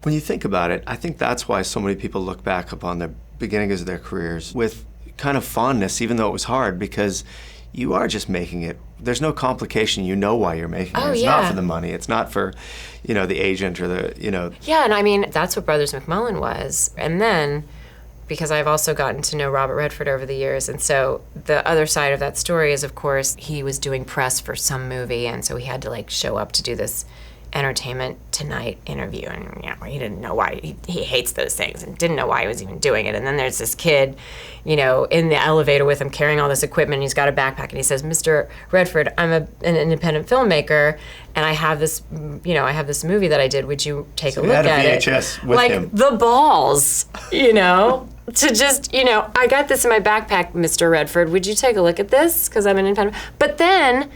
When you think about it, I think that's why so many people look back upon the beginnings of their careers with kind of fondness, even though it was hard, because you are just making it. There's no complication. You know why you're making it. It's not for the money. It's not for, the agent or the. Yeah, and I mean, that's what Brothers McMullen was. And then, because I've also gotten to know Robert Redford over the years, and so the other side of that story is, of course, he was doing press for some movie, and so he had to show up to do this Entertainment Tonight interview, and he didn't know why. He hates those things and didn't know why he was even doing it. And then there's this kid, in the elevator with him carrying all this equipment, and he's got a backpack, and he says, "Mr. Redford, I'm an independent filmmaker, and I have this, I have this movie that I did. Would you take a look at it?" VHS with him. The balls, to just, I got this in my backpack, Mr. Redford. Would you take a look at this? Because I'm an independent. But then,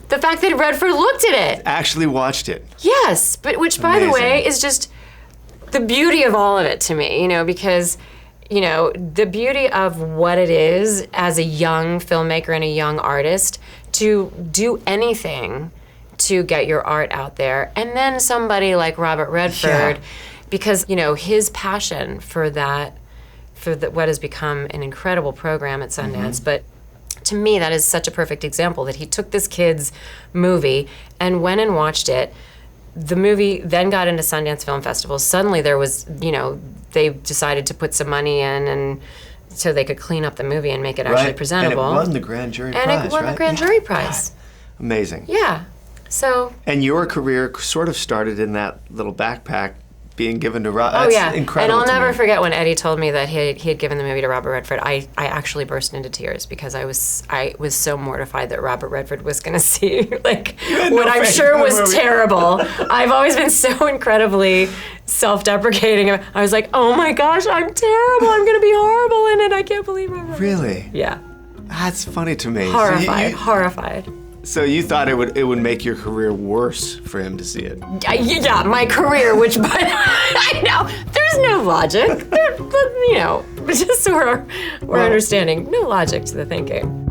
the fact that Redford looked at it. Actually watched it. Yes, but which, by the way, is just the beauty of all of it to me, because, the beauty of what it is as a young filmmaker and a young artist to do anything to get your art out there. And then somebody like Robert Redford, because, his passion for that, what has become an incredible program at Sundance, but to me, that is such a perfect example that he took this kid's movie and went and watched it. The movie then got into Sundance Film Festival. Suddenly there was, they decided to put some money in and so they could clean up the movie and make it actually presentable. And it won the grand jury prize, And it won the grand jury prize. God. Amazing. Yeah. So. And your career sort of started in that little backpack being given to Robert. Oh, yeah. Incredible. And I'll never forget when Eddie told me that he had given the movie to Robert Redford. I actually burst into tears because I was so mortified that Robert Redford was going to see what I'm sure was terrible. I've always been so incredibly self-deprecating. I was like, oh my gosh, I'm terrible. I'm going to be horrible in it. I can't believe Robert. Really? Yeah. That's funny to me. Horrified. Horrified. So you thought it would make your career worse for him to see it? Yeah, my career, but I know, there's no logic. Just so we're understanding, no logic to the thinking.